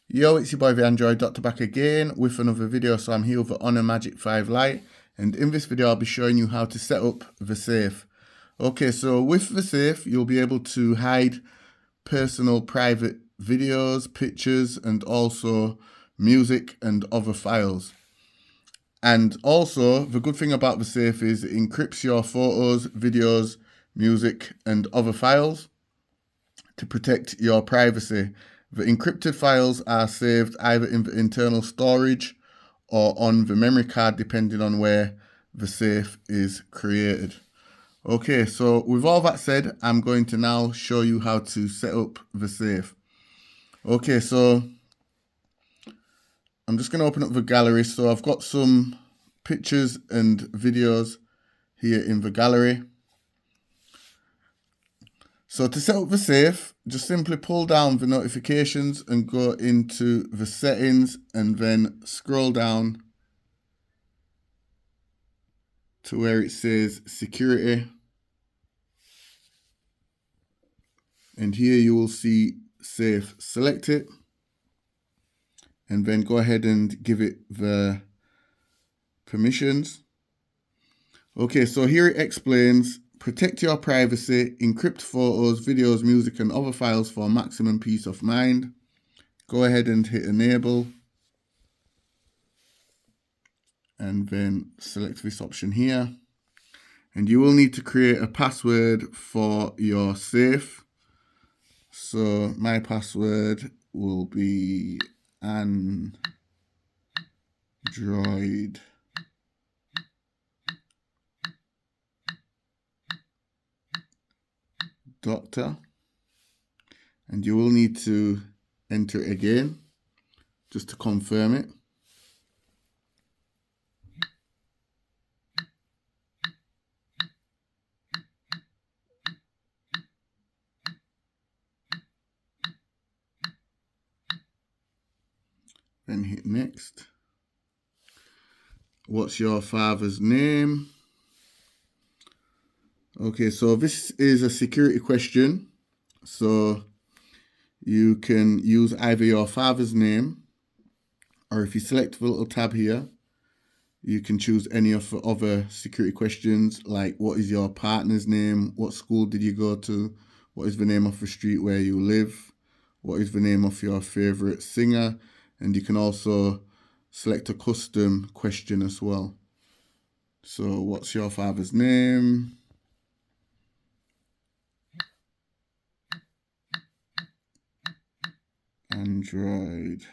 Yo, it's your boy the Android Doctor back again with another video. So I'm here with the Honor Magic 5 Lite, and in this video I'll be showing you how to set up the safe. Okay, so with the safe you'll be able to hide personal private videos, pictures, and also music and other files. And also the good thing about the safe is it encrypts your photos, videos, music, and other files to protect your privacy. The encrypted files are saved either in the internal storage or on the memory card, depending on where the safe is created. Okay, so with all that said, I'm going to now show you how to set up the safe. Okay, so I'm just going to open up the gallery. So I've got some pictures and videos here in the gallery. So to set up the safe, just simply pull down the notifications and go into the settings and then scroll down to where it says security. And here you will see safe. Select it and then go ahead and give it the permissions. Okay, so here it explains: protect your privacy, encrypt photos, videos, music, and other files for maximum peace of mind. Go ahead and hit enable. And then select this option here. And you will need to create a password for your safe. So my password will be Android Doctor. And you will need to enter it again just to confirm it. Then hit next. What's your father's name? Okay, so this is a security question. So you can use either your father's name, or if you select the little tab here, you can choose any of the other security questions, like what is your partner's name? What school did you go to? What is the name of the street where you live? What is the name of your favorite singer? And you can also select a custom question as well. So what's your father's name? Android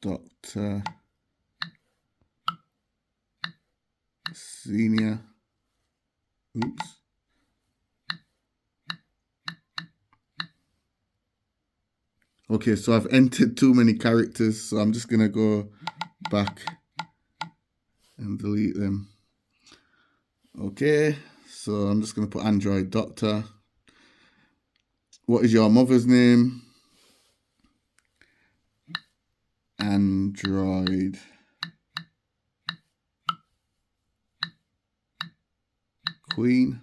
Doctor Senior. Oops. Okay, so I've entered too many characters, so I'm just gonna go back and delete them. Okay, so I'm just gonna put Android Doctor. What is your mother's name? Android Queen.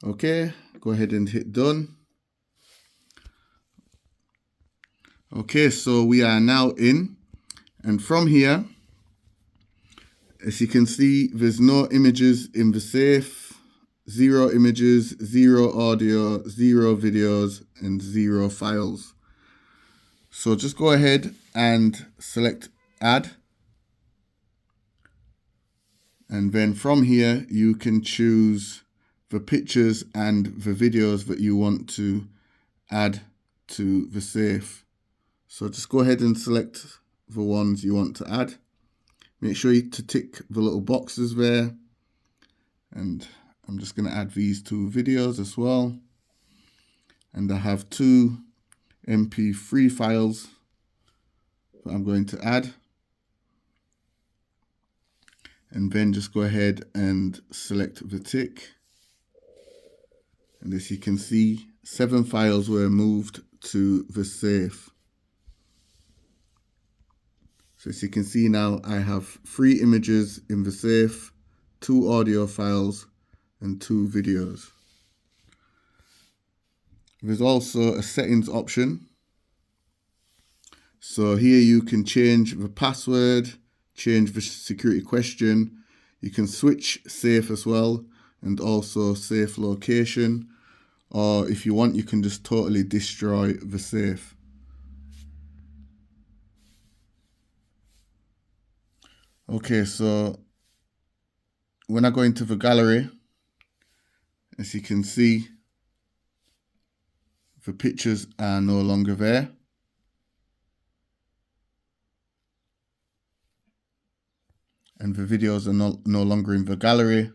Okay, go ahead and hit done. Okay, so we are now in, and from here, as you can see, there's no images in the safe, 0 images, 0 audio, 0 videos, and 0 files. So just go ahead and select add. And then from here, you can choose the pictures and the videos that you want to add to the safe. So just go ahead and select the ones you want to add. Make sure to tick the little boxes there. And I'm just going to add these 2 videos as well. And I have 2 MP3 files that I'm going to add. And then just go ahead and select the tick. And as you can see, 7 files were moved to the safe. So as you can see now, I have 3 images in the safe, 2 audio files, and 2 videos. There's also a settings option. So here you can change the password, change the security question. You can switch safe as well, and also safe location. Or if you want, you can just totally destroy the safe. Okay, so when I go into the gallery, as you can see, the pictures are no longer there. And the videos are no longer in the gallery.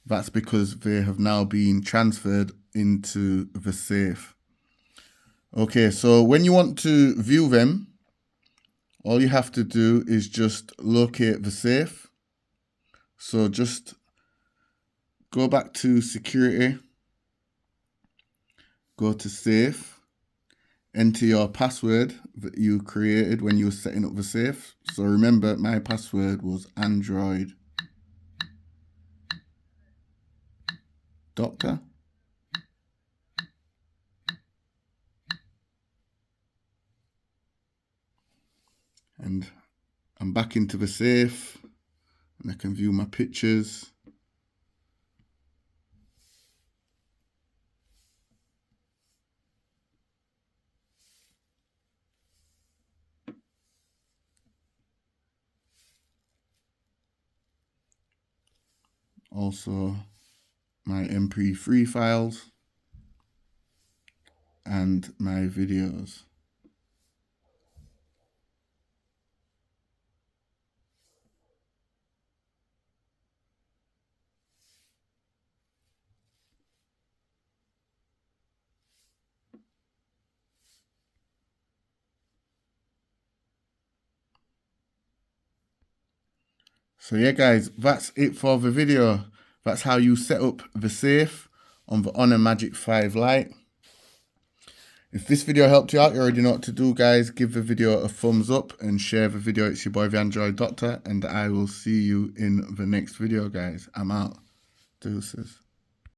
That's because they have now been transferred into the safe. Okay, so when you want to view them, all you have to do is just locate the safe. So just go back to security, go to safe, enter your password that you created when you were setting up the safe. So remember, my password was Android Doctor. And I'm back into the safe, and I can view my pictures. Also my MP3 files and my videos. So yeah guys, that's it for the video. That's how you set up the safe on the Honor Magic 5 Lite. If this video helped you out, you already know what to do guys. Give the video a thumbs up and share the video. It's your boy the Android Doctor, and I will see you in the next video guys. I'm out. Deuces.